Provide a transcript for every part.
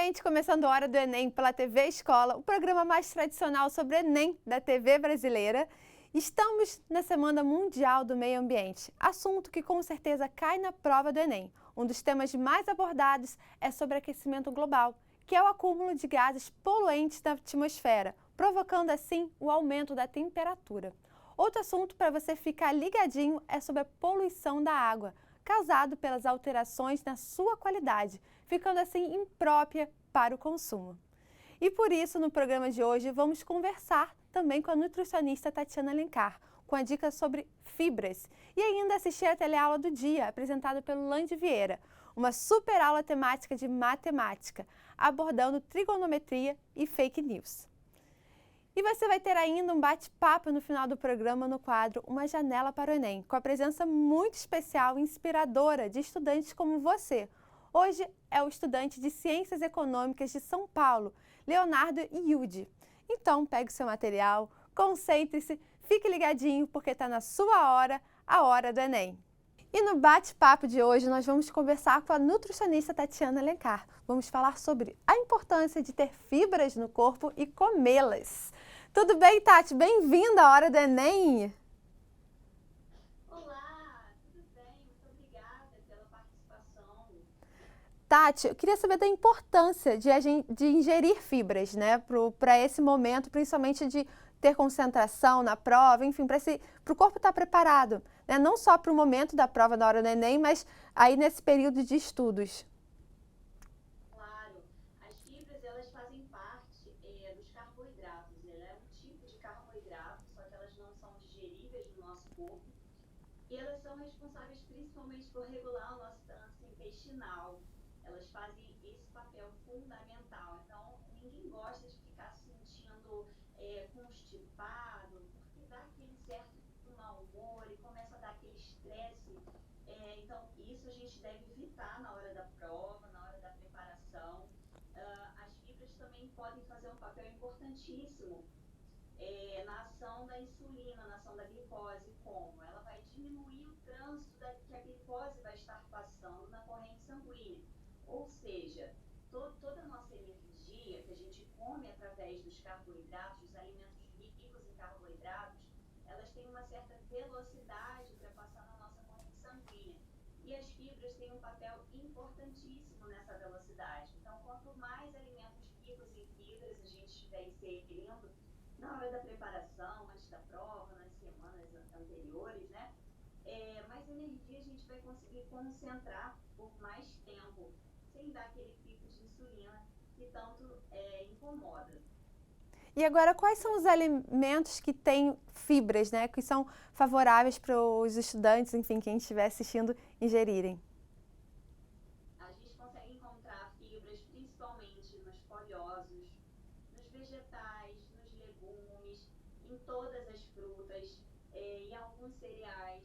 gente, começando a Hora do Enem pela TV Escola, o programa mais tradicional sobre Enem da TV brasileira. Estamos na Semana Mundial do Meio Ambiente, assunto que com certeza cai na prova do Enem. Um dos temas mais abordados é sobre aquecimento global, que é o acúmulo de gases poluentes na atmosfera, provocando assim o aumento da temperatura. Outro assunto para você ficar ligadinho é sobre a poluição da água, causado pelas alterações na sua qualidade, ficando assim imprópria para o consumo. E por isso, no programa de hoje, vamos conversar também com a nutricionista Tatiana Alencar, com a dica sobre fibras. E ainda assistir a teleaula do dia, apresentada pelo Lande Vieira, uma super aula temática de matemática, abordando trigonometria e fake news. E você vai ter ainda um bate-papo no final do programa no quadro Uma Janela para o Enem, com a presença muito especial e inspiradora de estudantes como você. Hoje é o estudante de Ciências Econômicas de São Paulo, Leonardo Iudi. Então, pegue o seu material, concentre-se, fique ligadinho, porque está na sua hora, a Hora do Enem. E no bate-papo de hoje, nós vamos conversar com a nutricionista Tatiana Alencar. Vamos falar sobre a importância de ter fibras no corpo e comê-las. Tudo bem, Tati? Bem-vinda à Hora do Enem! Olá, tudo bem? Muito obrigada pela participação. Tati, eu queria saber da importância de ingerir fibras, né, para esse momento, principalmente de ter concentração na prova, enfim, para o corpo estar preparado, né, não só para o momento da prova da hora do Enem, mas aí nesse período de estudos. Claro, as fibras elas fazem parte dos carboidratos. Ela é um tipo de carboidrato, só que elas não são digeríveis no nosso corpo. E elas são responsáveis principalmente por regular a nossa balança intestinal. Elas fazem esse papel fundamental. Então, ninguém gosta de ficar se sentindo constipado, porque dá aquele certo mau humor e começa a dar aquele estresse. Então, isso a gente deve evitar na hora da prova, na hora da preparação. As fibras também podem fazer um papel importantíssimo na ação da insulina, na ação da glicose. Como? Ela vai diminuir o trânsito que a glicose vai estar passando na corrente sanguínea. Ou seja, toda a nossa energia que a gente come através dos carboidratos, dos alimentos ricos em carboidratos, elas têm uma certa velocidade para passar na nossa corrente sanguínea. E as fibras têm um papel importantíssimo nessa velocidade. Então, quanto mais alimentos ricos em fibras a gente estiver inserindo na hora da preparação, antes da prova, nas semanas anteriores, né? Mais energia a gente vai conseguir concentrar por mais tempo, sem dar aquele pico de insulina que tanto incomoda. E agora, quais são os alimentos que têm fibras, né, que são favoráveis para os estudantes, enfim, quem estiver assistindo, ingerirem? A gente consegue encontrar fibras principalmente nos folhosos, nos vegetais, nos legumes, em todas as frutas, em alguns cereais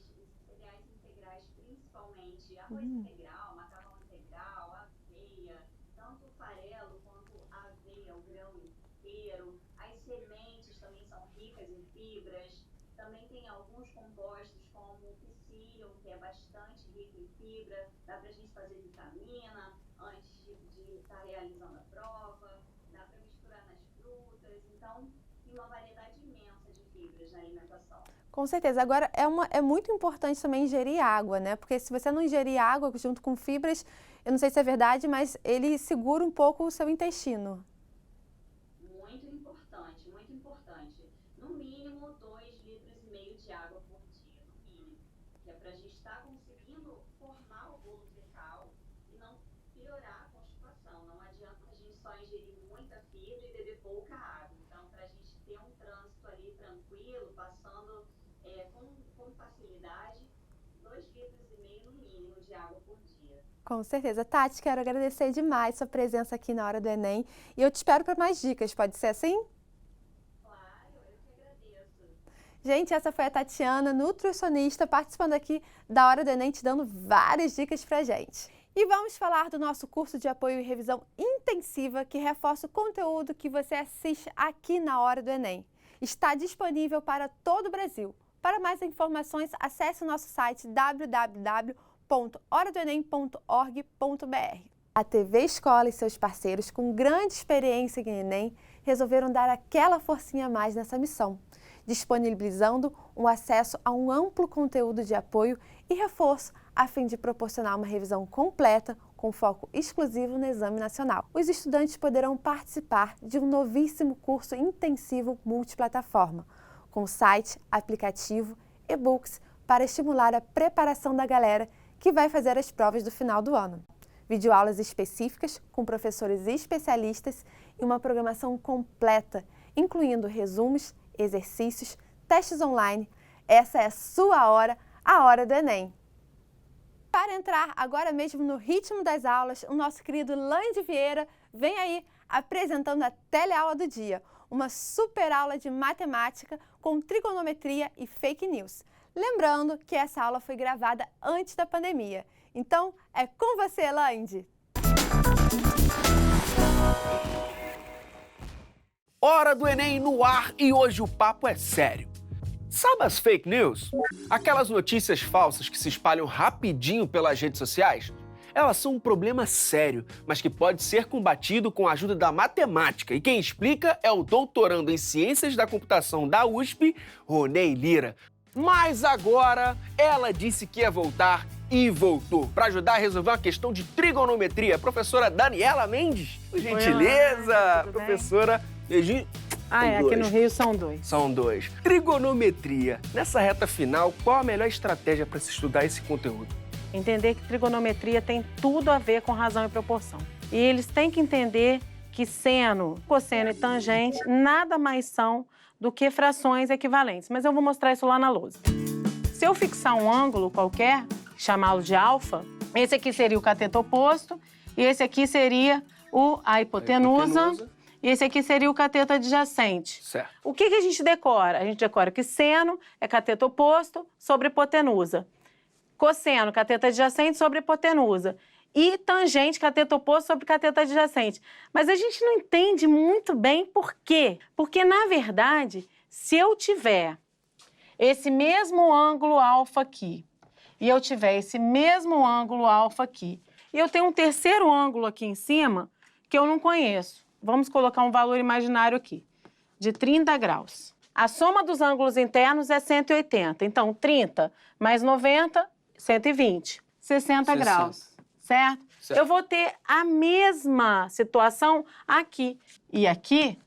integrais principalmente, arroz integral, macarrão integral, aveia, tanto o farelo quanto a aveia, o grão inteiro. As sementes também são ricas em fibras. Também tem alguns compostos como o psyllium, que é bastante rico em fibra. Dá pra gente fazer vitamina antes de estar realizando a prova. Dá para misturar nas frutas. Então, tem uma variedade imensa de fibras na alimentação. Com certeza. Agora, é muito importante também ingerir água, né? Porque se você não ingerir água junto com fibras, eu não sei se é verdade, mas ele segura um pouco o seu intestino. Muito importante, muito importante. No mínimo, 2,5 litros de água por dia, no mínimo. Que é para a gente estar conseguindo formar o bolo fecal e não piorar a constipação. Não adianta a gente só ingerir muita fibra e beber pouca água. Então, para a gente ter um trânsito ali tranquilo, passando com facilidade, 2,5 litros no mínimo de água por dia. Com certeza. Tati, quero agradecer demais sua presença aqui na Hora do Enem. E eu te espero para mais dicas, pode ser assim? Claro, eu que agradeço. Gente, essa foi a Tatiana, nutricionista, participando aqui da Hora do Enem, te dando várias dicas pra gente. E vamos falar do nosso curso de apoio e revisão intensiva, que reforça o conteúdo que você assiste aqui na Hora do Enem. Está disponível para todo o Brasil. Para mais informações, acesse o nosso site www.horadoenem.org.br. A TV Escola e seus parceiros, com grande experiência em Enem, resolveram dar aquela forcinha a mais nessa missão, disponibilizando um acesso a um amplo conteúdo de apoio e reforço a fim de proporcionar uma revisão completa com foco exclusivo no Exame Nacional. Os estudantes poderão participar de um novíssimo curso intensivo multiplataforma, com site, aplicativo, e-books, para estimular a preparação da galera que vai fazer as provas do final do ano. Videoaulas específicas com professores especialistas e uma programação completa, incluindo resumos, exercícios, testes online. Essa é a sua hora, a hora do Enem. Para entrar agora mesmo no ritmo das aulas, o nosso querido Lande Vieira vem aí apresentando a teleaula do dia, uma super aula de matemática com trigonometria e fake news. Lembrando que essa aula foi gravada antes da pandemia. Então, é com você, Lande! Hora do Enem no ar e hoje o papo é sério. Sabe as fake news? Aquelas notícias falsas que se espalham rapidinho pelas redes sociais? Elas são um problema sério, mas que pode ser combatido com a ajuda da matemática. E quem explica é o doutorando em Ciências da Computação da USP, Ronei Lira. Mas agora ela disse que ia voltar e voltou para ajudar a resolver uma questão de trigonometria. Professora Daniela Mendes, por gentileza, professora. Beijinho. Aqui no Rio são dois. São dois. Trigonometria. Nessa reta final, qual a melhor estratégia para se estudar esse conteúdo? Entender que trigonometria tem tudo a ver com razão e proporção. E eles têm que entender que seno, cosseno e tangente nada mais são do que frações equivalentes. Mas eu vou mostrar isso lá na lousa. Se eu fixar um ângulo qualquer, chamá-lo de alfa, esse aqui seria o cateto oposto e esse aqui seria a hipotenusa. E esse aqui seria o cateto adjacente. Certo. O que a gente decora? A gente decora que seno é cateto oposto sobre hipotenusa. Cosseno, cateto adjacente sobre hipotenusa. E tangente, cateto oposto sobre cateto adjacente. Mas a gente não entende muito bem por quê. Porque, na verdade, se eu tiver esse mesmo ângulo alfa aqui, e eu tiver esse mesmo ângulo alfa aqui, e eu tenho um terceiro ângulo aqui em cima que eu não conheço. Vamos colocar um valor imaginário aqui, de 30 graus. A soma dos ângulos internos é 180. Então, 30 mais 90, 120. 60 graus, certo? Eu vou ter a mesma situação aqui. E aqui,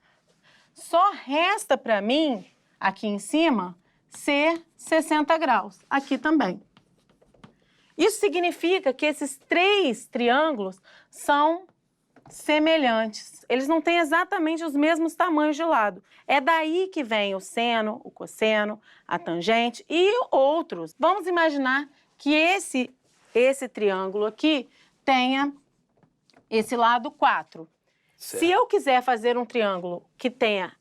só resta para mim, aqui em cima, ser 60 graus. Aqui também. Isso significa que esses três triângulos são semelhantes. Eles não têm exatamente os mesmos tamanhos de lado. É daí que vem o seno, o cosseno, a tangente e outros. Vamos imaginar que esse triângulo aqui tenha esse lado 4. Certo. Se eu quiser fazer um triângulo que tenha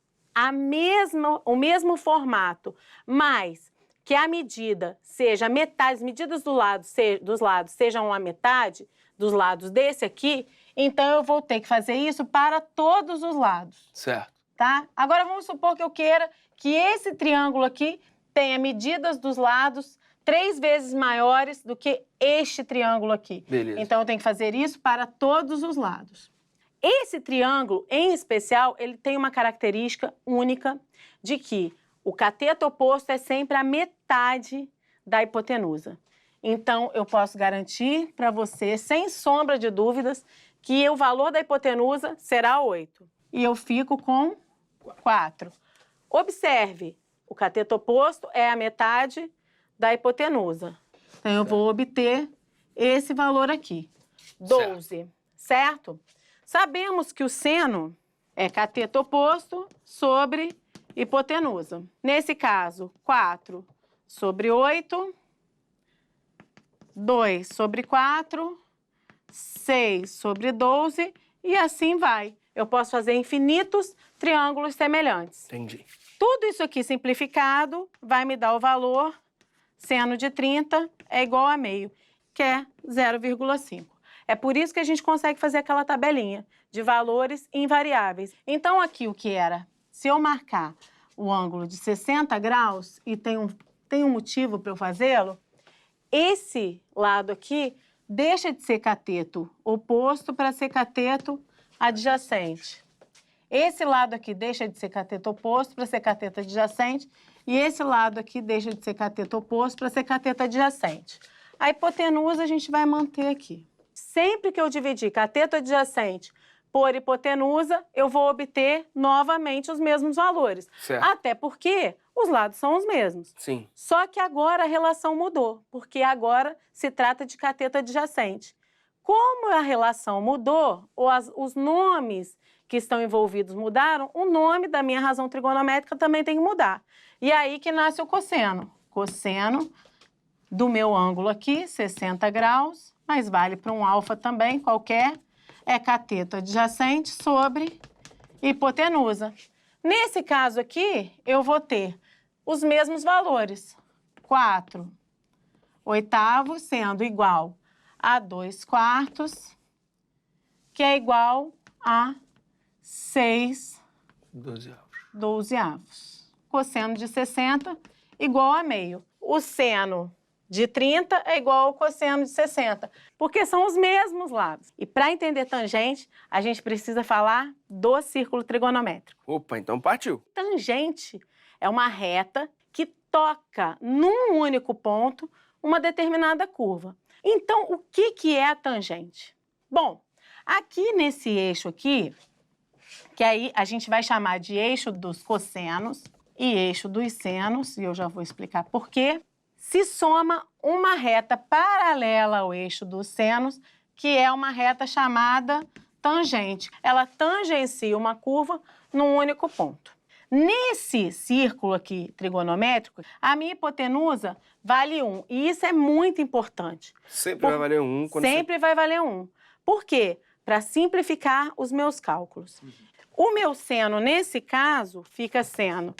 o mesmo formato, mas que a medida seja metade, as medidas dos lados sejam a metade dos lados desse aqui, então eu vou ter que fazer isso para todos os lados. Certo. Tá? Agora vamos supor que eu queira que esse triângulo aqui tenha medidas dos lados 3 vezes maiores do que este triângulo aqui. Beleza. Então eu tenho que fazer isso para todos os lados. Esse triângulo, em especial, ele tem uma característica única de que o cateto oposto é sempre a metade da hipotenusa. Então, eu posso garantir para você, sem sombra de dúvidas, que o valor da hipotenusa será 8. E eu fico com 4. Observe, o cateto oposto é a metade da hipotenusa. Então, eu vou obter esse valor aqui, 12, certo? Sabemos que o seno é cateto oposto sobre hipotenusa. Nesse caso, 4 sobre 8, 2 sobre 4, 6 sobre 12 e assim vai. Eu posso fazer infinitos triângulos semelhantes. Entendi. Tudo isso aqui simplificado vai me dar o valor seno de 30 é igual a meio, que é 0,5. É por isso que a gente consegue fazer aquela tabelinha de valores invariáveis. Então, aqui o que era? Se eu marcar o ângulo de 60 graus, e tem um motivo para eu fazê-lo, esse lado aqui deixa de ser cateto oposto para ser cateto adjacente. Esse lado aqui deixa de ser cateto oposto para ser cateto adjacente e esse lado aqui deixa de ser cateto oposto para ser cateto adjacente. A hipotenusa a gente vai manter aqui. Sempre que eu dividir cateto adjacente por hipotenusa, eu vou obter novamente os mesmos valores. Certo. Até porque os lados são os mesmos. Sim. Só que agora a relação mudou, porque agora se trata de cateto adjacente. Como a relação mudou, ou os nomes que estão envolvidos mudaram, o nome da minha razão trigonométrica também tem que mudar. E aí que nasce o cosseno. Cosseno do meu ângulo aqui, 60 graus, mas vale para um alfa também, qualquer, é cateto adjacente sobre hipotenusa. Nesse caso aqui, eu vou ter os mesmos valores. 4/8 sendo igual a 2/4, que é igual a 6/12. Cosseno de 60 igual a meio. O seno de 30 é igual ao cosseno de 60, porque são os mesmos lados. E para entender tangente, a gente precisa falar do círculo trigonométrico. Opa, então partiu. Tangente é uma reta que toca num único ponto uma determinada curva. Então, o que é a tangente? Bom, aqui nesse eixo aqui, que aí a gente vai chamar de eixo dos cossenos e eixo dos senos, e eu já vou explicar por quê, se soma uma reta paralela ao eixo dos senos, que é uma reta chamada tangente. Ela tangencia uma curva num único ponto. Nesse círculo aqui trigonométrico, a minha hipotenusa vale 1. E isso é muito importante. Sempre vai valer 1. Sempre vai valer 1. Por quê? Para simplificar os meus cálculos. O meu seno, nesse caso, fica seno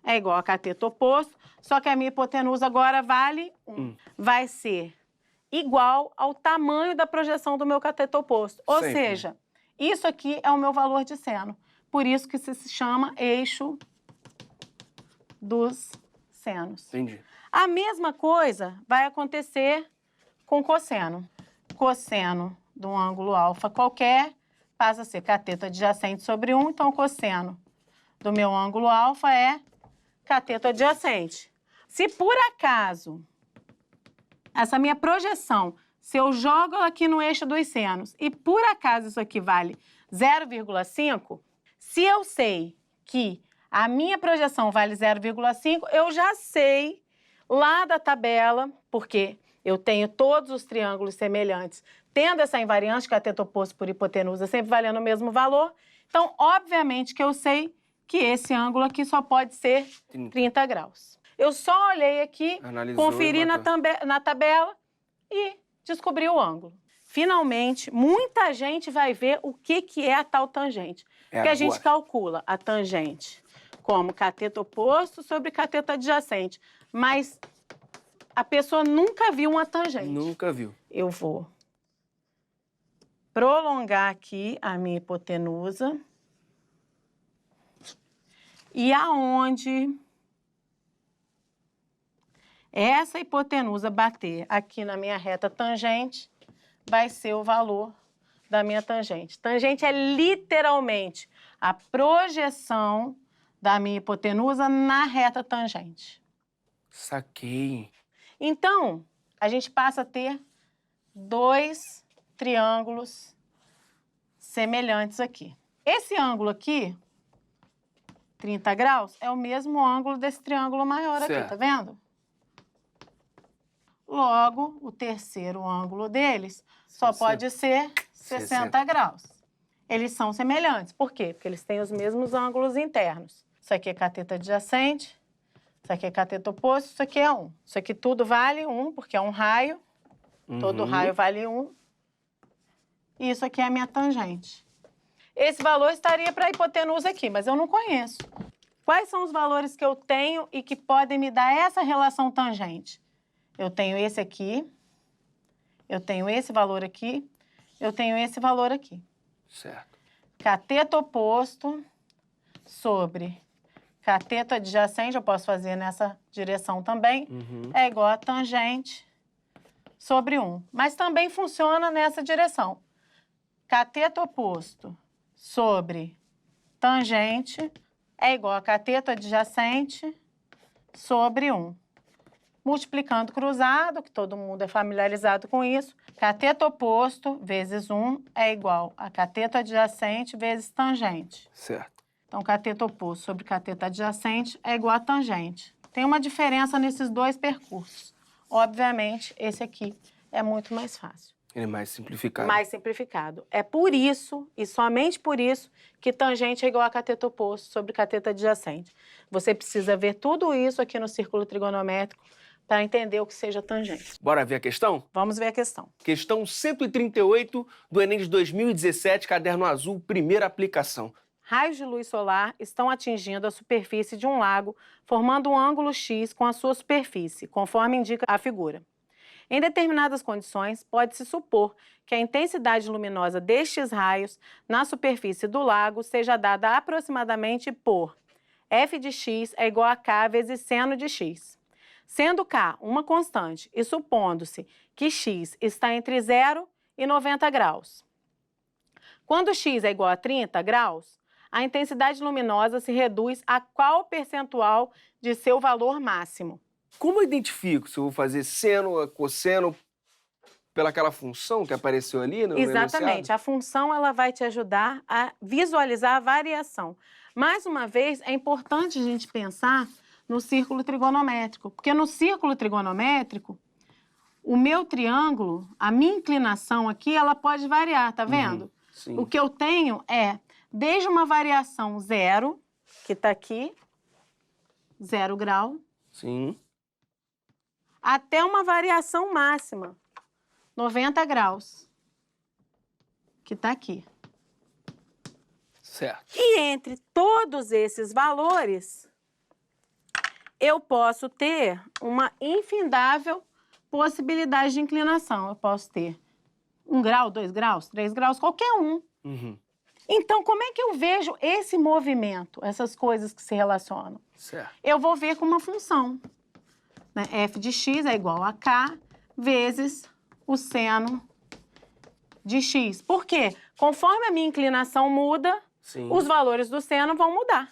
é igual a cateto oposto, só que a minha hipotenusa agora vale 1. Vai ser igual ao tamanho da projeção do meu cateto oposto. Ou seja, isso aqui é o meu valor de seno. Por isso que se chama eixo dos senos. Entendi. A mesma coisa vai acontecer com cosseno. Cosseno de um ângulo alfa qualquer passa a ser cateto adjacente sobre 1, então o cosseno do meu ângulo alfa é cateto adjacente. Se por acaso essa minha projeção, se eu jogo ela aqui no eixo dos senos e por acaso isso aqui vale 0,5, se eu sei que a minha projeção vale 0,5, eu já sei lá da tabela, porque eu tenho todos os triângulos semelhantes, tendo essa invariância, cateto oposto por hipotenusa, sempre valendo o mesmo valor. Então, obviamente que eu sei que esse ângulo aqui só pode ser 30 graus. Eu só olhei aqui, conferi na tabela e descobri o ângulo. Finalmente, muita gente vai ver o que é a tal tangente. Porque a gente calcula a tangente como cateto oposto sobre cateto adjacente. Mas a pessoa nunca viu uma tangente. Nunca viu. Eu vou prolongar aqui a minha hipotenusa. E aonde essa hipotenusa bater aqui na minha reta tangente, vai ser o valor da minha tangente. Tangente é literalmente a projeção da minha hipotenusa na reta tangente. Saquei. Então, a gente passa a ter dois triângulos semelhantes aqui. Esse ângulo aqui, 30 graus, é o mesmo ângulo desse triângulo maior aqui, tá vendo? Logo, o terceiro ângulo deles só pode ser 60 graus. Eles são semelhantes. Por quê? Porque eles têm os mesmos ângulos internos. Isso aqui é cateto adjacente, isso aqui é cateto oposto, isso aqui é 1. Isso aqui tudo vale 1, porque é um raio. Todo raio vale 1. E isso aqui é a minha tangente. Esse valor estaria para a hipotenusa aqui, mas eu não conheço. Quais são os valores que eu tenho e que podem me dar essa relação tangente? Eu tenho esse aqui, eu tenho esse valor aqui, eu tenho esse valor aqui. Certo. Cateto oposto sobre cateto adjacente, eu posso fazer nessa direção também, é igual a tangente sobre 1. Mas também funciona nessa direção. Cateto oposto sobre tangente é igual a cateto adjacente sobre 1. Multiplicando cruzado, que todo mundo é familiarizado com isso, cateto oposto vezes 1 é igual a cateto adjacente vezes tangente. Certo. Então, cateto oposto sobre cateto adjacente é igual a tangente. Tem uma diferença nesses dois percursos. Obviamente, esse aqui é muito mais fácil. Ele é mais simplificado. Mais simplificado. É por isso, e somente por isso, que tangente é igual a cateto oposto sobre cateto adjacente. Você precisa ver tudo isso aqui no círculo trigonométrico para entender o que seja tangente. Bora ver a questão? Vamos ver a questão. Questão 138 do Enem de 2017, caderno azul, primeira aplicação. Raios de luz solar estão atingindo a superfície de um lago, formando um ângulo X com a sua superfície, conforme indica a figura. Em determinadas condições, pode-se supor que a intensidade luminosa destes raios na superfície do lago seja dada aproximadamente por f de x é igual a k vezes seno de x. Sendo k uma constante e supondo-se que x está entre 0 e 90 graus. Quando x é igual a 30 graus, a intensidade luminosa se reduz a qual percentual de seu valor máximo? Como eu identifico se eu vou fazer seno, cosseno, pelaquela função que apareceu ali no Exatamente. enunciado? A função ela vai te ajudar a visualizar a variação. Mais uma vez, é importante a gente pensar no círculo trigonométrico, porque no círculo trigonométrico, o meu triângulo, a minha inclinação aqui, ela pode variar, tá vendo? Sim. O que eu tenho é, desde uma variação 0, que está aqui, 0 grau, Sim. até uma variação máxima, 90 graus, que está aqui. Certo. E entre todos esses valores, eu posso ter uma infindável possibilidade de inclinação. Eu posso ter 1 grau, 2 graus, 3 graus, qualquer um. Uhum. Então, como é que eu vejo esse movimento, essas coisas que se relacionam? Certo. Eu vou ver com uma função. Né? F de x é igual a k vezes o seno de x. Por quê? Conforme a minha inclinação muda, Sim. os valores do seno vão mudar.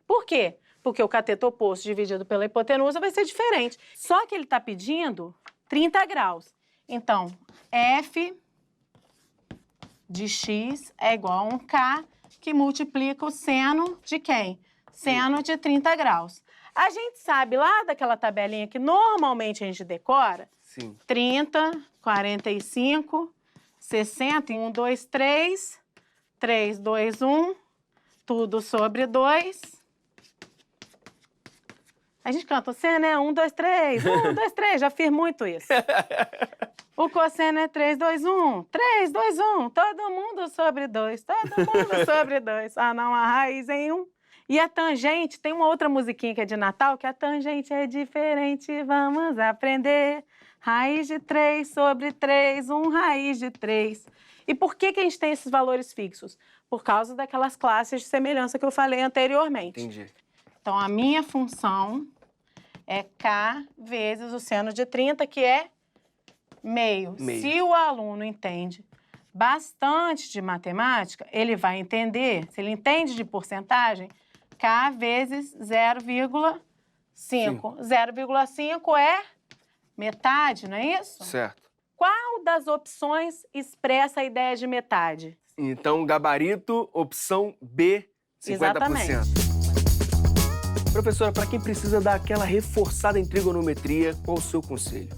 Por quê? Porque o cateto oposto dividido pela hipotenusa vai ser diferente. Só que ele está pedindo 30 graus. Então, F de x é igual a um k que multiplica o seno de quem? Seno de 30 graus. A gente sabe lá daquela tabelinha que normalmente a gente decora, Sim. 30, 45, 60 em 1, 2, 3, 3, 2, 1, tudo sobre 2. A gente canta o seno é 1, 2, 3, 1, 2, 3, já fiz muito isso. O cosseno é 3, 2, 1, 3, 2, 1, todo mundo sobre 2, todo mundo sobre 2. Ah, não, a raiz em 1. E a tangente, tem uma outra musiquinha que é de Natal, que a tangente é diferente, vamos aprender. Raiz de 3 sobre 3, 1 raiz de 3. E por que a gente tem esses valores fixos? Por causa daquelas classes de semelhança que eu falei anteriormente. Entendi. Então, a minha função é k vezes o seno de 30, que é meio. Se o aluno entende bastante de matemática, ele vai entender, se ele entende de porcentagem, k vezes 0,5. 0,5 é metade, não é isso? Certo. Qual das opções expressa a ideia de metade? Então, gabarito, opção B, 50%. Exatamente. Professora, para quem precisa dar aquela reforçada em trigonometria, qual o seu conselho?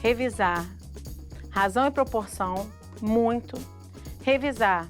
Revisar razão e proporção, muito. Revisar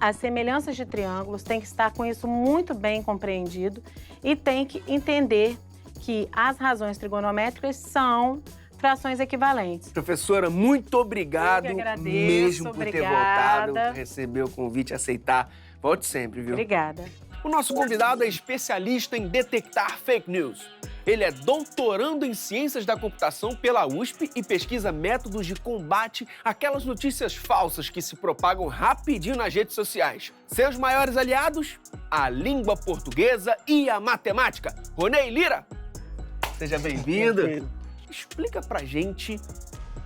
as semelhanças de triângulos, tem que estar com isso muito bem compreendido e tem que entender que as razões trigonométricas são frações equivalentes. Professora, muito obrigado Eu que agradeço, mesmo por ter voltado, obrigada. por receber o convite, aceitar. Volte sempre, viu? Obrigada. O nosso convidado é especialista em detectar fake news. Ele é doutorando em Ciências da Computação pela USP e pesquisa métodos de combate àquelas notícias falsas que se propagam rapidinho nas redes sociais. Seus maiores aliados? A língua portuguesa e a matemática. Ronei Lira, seja bem-vindo. Explica pra gente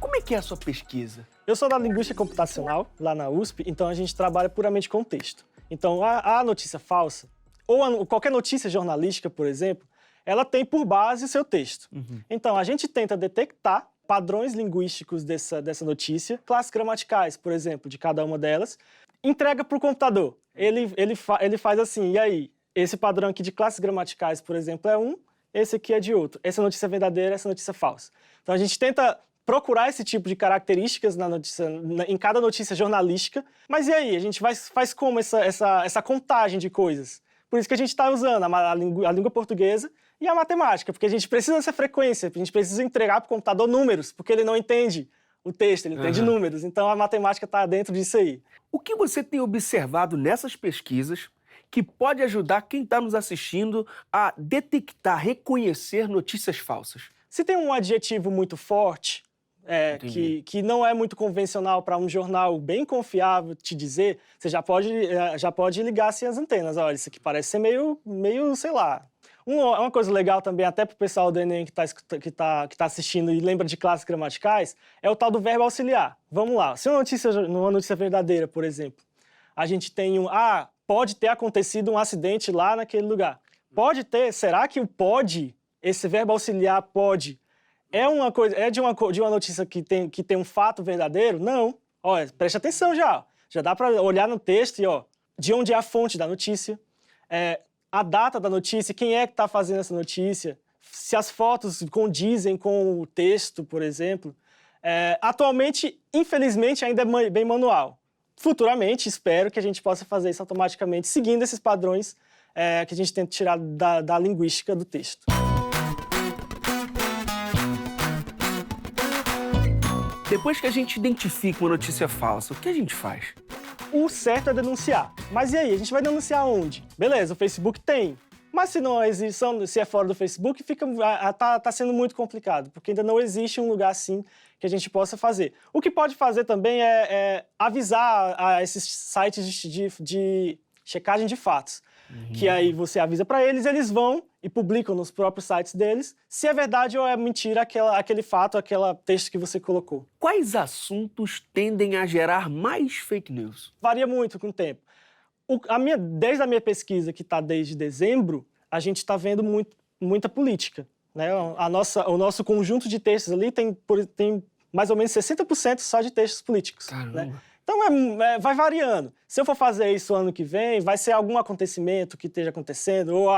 como é que é a sua pesquisa? Eu sou da linguística computacional, lá na USP, então a gente trabalha puramente com texto. Então, a notícia falsa, ou qualquer notícia jornalística, por exemplo, ela tem por base o seu texto. Então, a gente tenta detectar padrões linguísticos dessa notícia, classes gramaticais, por exemplo, de cada uma delas, entrega para o computador. Ele faz assim, e aí? Esse padrão aqui de classes gramaticais, por exemplo, é um, esse aqui é de outro. Essa notícia é verdadeira, essa notícia é falsa. Então, a gente tenta procurar esse tipo de características em cada notícia jornalística. Mas e aí? A gente faz como essa contagem de coisas? Por isso que a gente está usando a língua portuguesa e a matemática, porque a gente precisa dessa frequência, a gente precisa entregar para o computador números, porque ele não entende o texto, ele entende números. Então, a matemática está dentro disso aí. O que você tem observado nessas pesquisas que pode ajudar quem está nos assistindo a detectar, reconhecer notícias falsas? Se tem um adjetivo muito forte, que não é muito convencional para um jornal bem confiável te dizer, você já pode ligar assim as antenas. Olha, isso aqui parece ser meio sei lá. Uma coisa legal também, até para o pessoal do Enem que tá assistindo e lembra de classes gramaticais, é o tal do verbo auxiliar. Vamos lá, se uma notícia verdadeira, por exemplo, a gente tem pode ter acontecido um acidente lá naquele lugar. Pode ter, será que o pode, esse verbo auxiliar pode, de uma notícia que tem um fato verdadeiro? Não. Olha, preste atenção já. Já dá para olhar no texto e, de onde é a fonte da notícia, a data da notícia, quem é que está fazendo essa notícia, se as fotos condizem com o texto, por exemplo. Atualmente, infelizmente, ainda é bem manual. Futuramente, espero que a gente possa fazer isso automaticamente, seguindo esses padrões que a gente tenta tirar da linguística do texto. Depois que a gente identifica uma notícia falsa, o que a gente faz? O certo é denunciar. Mas e aí, a gente vai denunciar onde? Beleza, o Facebook tem. Mas se não existe, se é fora do Facebook, tá sendo muito complicado, porque ainda não existe um lugar assim que a gente possa fazer. O que pode fazer também é avisar a esses sites de checagem de fatos. Que aí você avisa para eles, eles vão e publicam nos próprios sites deles se é verdade ou é mentira aquele fato, aquele texto que você colocou. Quais assuntos tendem a gerar mais fake news? Varia muito com o tempo. Desde a minha pesquisa, que está desde dezembro, a gente está vendo muita política. Né? O nosso conjunto de textos ali tem mais ou menos 60% só de textos políticos. Caramba! Né? Então, vai variando. Se eu for fazer isso ano que vem, vai ser algum acontecimento que esteja acontecendo, ou,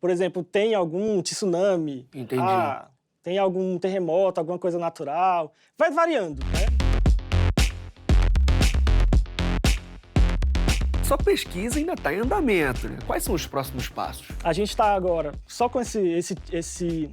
por exemplo, tem algum tsunami, Entendi. Tem algum terremoto, alguma coisa natural. Vai variando, né? Sua pesquisa ainda está em andamento, né? Quais são os próximos passos? A gente está agora só com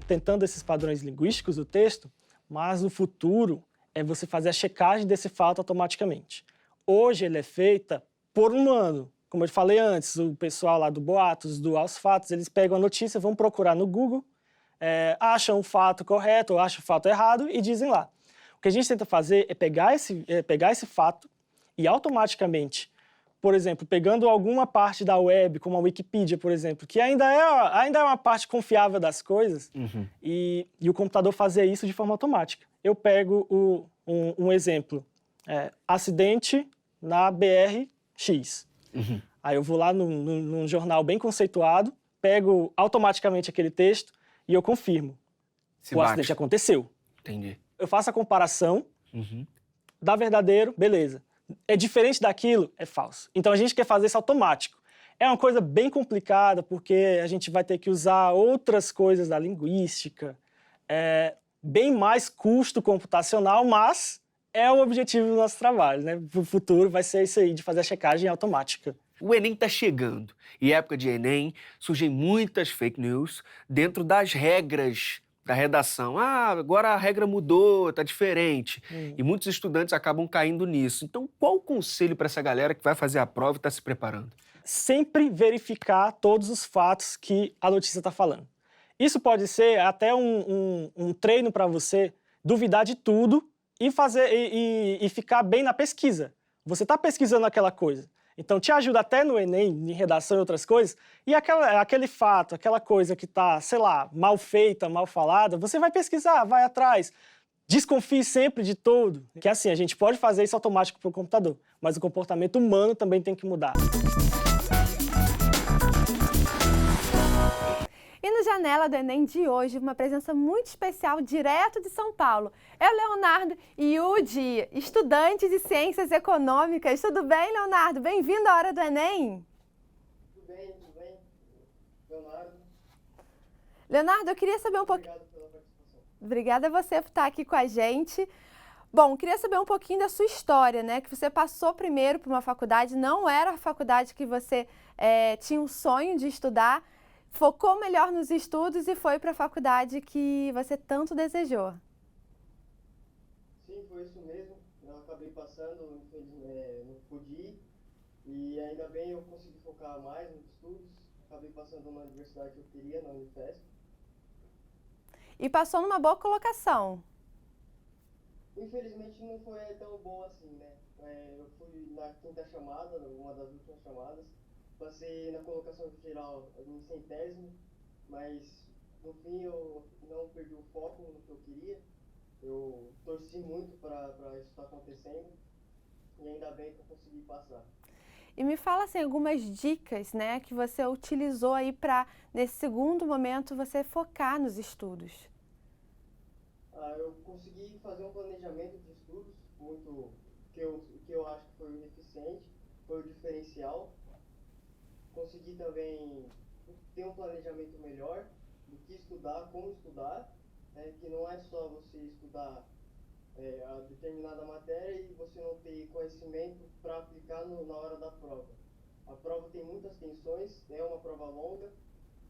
tentando esses padrões linguísticos do texto, mas o futuro é você fazer a checagem desse fato automaticamente. Hoje ele é feita por um humano. Como eu falei antes, o pessoal lá do Boatos, do Aos Fatos, eles pegam a notícia, vão procurar no Google, acham o fato correto ou acham o fato errado e dizem lá. O que a gente tenta fazer é pegar esse fato e automaticamente, por exemplo, pegando alguma parte da web, como a Wikipedia, por exemplo, que ainda é uma parte confiável das coisas, e o computador fazer isso de forma automática. Eu pego um exemplo, acidente na BR-X. Aí eu vou lá num jornal bem conceituado, pego automaticamente aquele texto e eu confirmo. O acidente aconteceu. Entendi. Eu faço a comparação, dá verdadeiro, beleza. É diferente daquilo, é falso. Então a gente quer fazer isso automático. É uma coisa bem complicada, porque a gente vai ter que usar outras coisas da linguística, bem mais custo computacional, mas é o objetivo do nosso trabalho, né? O futuro vai ser isso aí, de fazer a checagem automática. O Enem está chegando, e em época de Enem surgem muitas fake news dentro das regras da redação. Agora a regra mudou, está diferente. E muitos estudantes acabam caindo nisso. Então, qual o conselho para essa galera que vai fazer a prova e está se preparando? Sempre verificar todos os fatos que a notícia está falando. Isso pode ser até um treino para você duvidar de tudo e ficar bem na pesquisa. Você está pesquisando aquela coisa. Então, te ajuda até no Enem, em redação e outras coisas, e aquele fato, aquela coisa que está, sei lá, mal feita, mal falada, você vai pesquisar, vai atrás, desconfie sempre de tudo. Que assim, a gente pode fazer isso automático para o computador, mas o comportamento humano também tem que mudar. E no Janela do Enem de hoje, uma presença muito especial direto de São Paulo. É o Leonardo e o Udi, estudantes de Ciências Econômicas. Tudo bem, Leonardo? Bem-vindo à Hora do Enem. Tudo bem, Leonardo. Leonardo, eu queria saber um pouquinho... Obrigado pela participação. Obrigada a você por estar aqui com a gente. Bom, queria saber um pouquinho da sua história, né? Que você passou primeiro por uma faculdade, não era a faculdade que você tinha um sonho de estudar, focou melhor nos estudos e foi para a faculdade que você tanto desejou. Sim, foi isso mesmo. Eu acabei passando, não pude ir, e ainda bem eu consegui focar mais nos estudos. Acabei passando na universidade que eu queria, na Unifesp. E passou numa boa colocação. Infelizmente não foi tão boa assim, né? Eu fui na quinta chamada, uma das últimas chamadas. Passei na colocação geral em centésimo, mas no fim eu não perdi o foco no que eu queria. Eu torci muito para isso estar acontecendo e ainda bem que eu consegui passar. E me fala assim, algumas dicas, né, que você utilizou aí para, nesse segundo momento, você focar nos estudos. Eu consegui fazer um planejamento de estudos muito que eu acho que foi eficiente, foi o diferencial. Consegui também ter um planejamento melhor do que estudar, como estudar, que não é só você estudar a determinada matéria e você não ter conhecimento para aplicar na hora da prova. A prova tem muitas tensões, é uma prova longa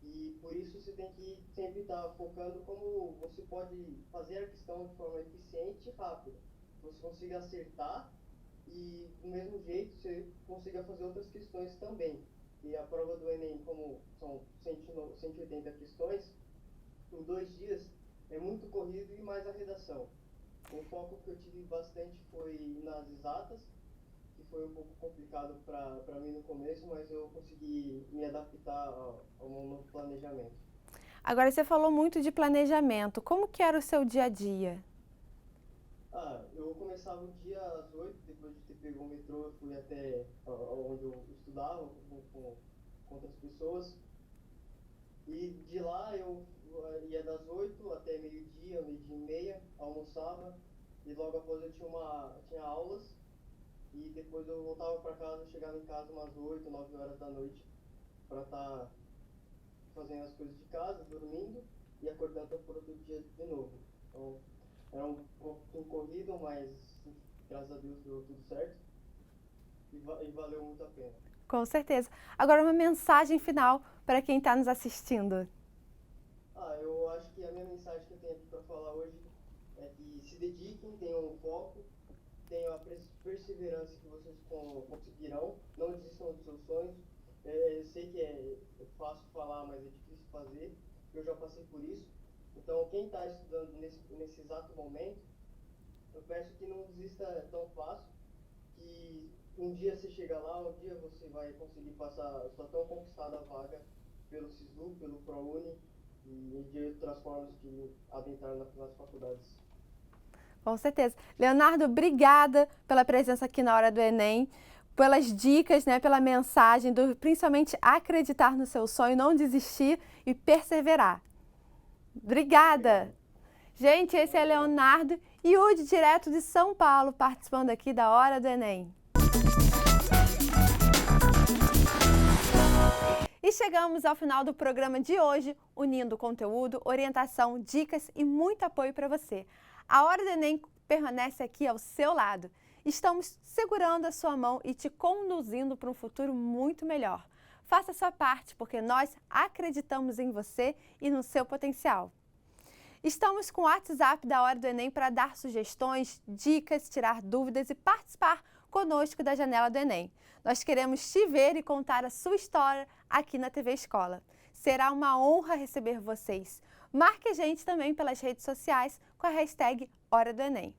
e por isso você tem que sempre estar focando como você pode fazer a questão de forma eficiente e rápida. Você consiga acertar e do mesmo jeito você consiga fazer outras questões também. E a prova do Enem, como são 180 questões, em 2 dias é muito corrido e mais a redação. O foco que eu tive bastante foi nas exatas, que foi um pouco complicado para mim no começo, mas eu consegui me adaptar ao meu novo planejamento. Agora, você falou muito de planejamento. Como que era o seu dia a dia? Eu começava o dia às 8, depois de ter pego o metrô, eu fui até onde eu estudava com outras pessoas. E de lá eu ia das 8 até meio-dia, meio-dia e meia, almoçava e logo após eu tinha aulas e depois eu voltava para casa, chegava em casa umas 8, 9 horas da noite para estar fazendo as coisas de casa, dormindo e acordando para outro dia de novo. Então, era um pouco corrido, mas graças a Deus deu tudo certo e valeu muito a pena. Com certeza. Agora, uma mensagem final para quem está nos assistindo. Eu acho que a minha mensagem que eu tenho aqui para falar hoje é que se dediquem, tenham um foco, tenham a perseverança que vocês conseguirão, não desistam dos seus sonhos. Eu sei que é fácil falar, mas é difícil fazer, eu já passei por isso. Então, quem está estudando nesse exato momento, eu peço que não desista tão fácil, que um dia você chega lá, um dia você vai conseguir passar, só tão conquistada a vaga pelo SISU, pelo ProUni e de outras formas de adentrar nas faculdades. Com certeza. Leonardo, obrigada pela presença aqui na Hora do Enem, pelas dicas, né, pela mensagem, principalmente acreditar no seu sonho, não desistir e perseverar. Obrigada! Gente, esse é Leonardo e Udi, direto de São Paulo, participando aqui da Hora do Enem. E chegamos ao final do programa de hoje, unindo conteúdo, orientação, dicas e muito apoio para você. A Hora do Enem permanece aqui ao seu lado. Estamos segurando a sua mão e te conduzindo para um futuro muito melhor. Faça a sua parte, porque nós acreditamos em você e no seu potencial. Estamos com o WhatsApp da Hora do Enem para dar sugestões, dicas, tirar dúvidas e participar conosco da Janela do Enem. Nós queremos te ver e contar a sua história aqui na TV Escola. Será uma honra receber vocês. Marque a gente também pelas redes sociais com a hashtag Hora do Enem.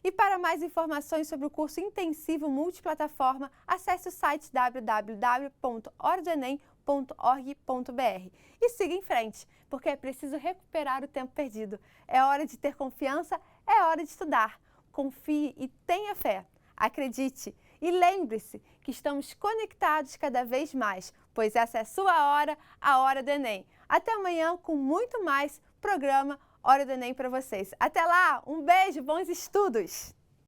E para mais informações sobre o curso intensivo multiplataforma, acesse o site www.horadoenem.org.br e siga em frente, porque é preciso recuperar o tempo perdido. É hora de ter confiança, É hora de estudar. Confie e tenha fé. Acredite e lembre-se que estamos conectados cada vez mais, pois essa é a sua hora, a hora do Enem. Até amanhã com muito mais programa Hora do Enem para vocês. Até lá, um beijo, bons estudos!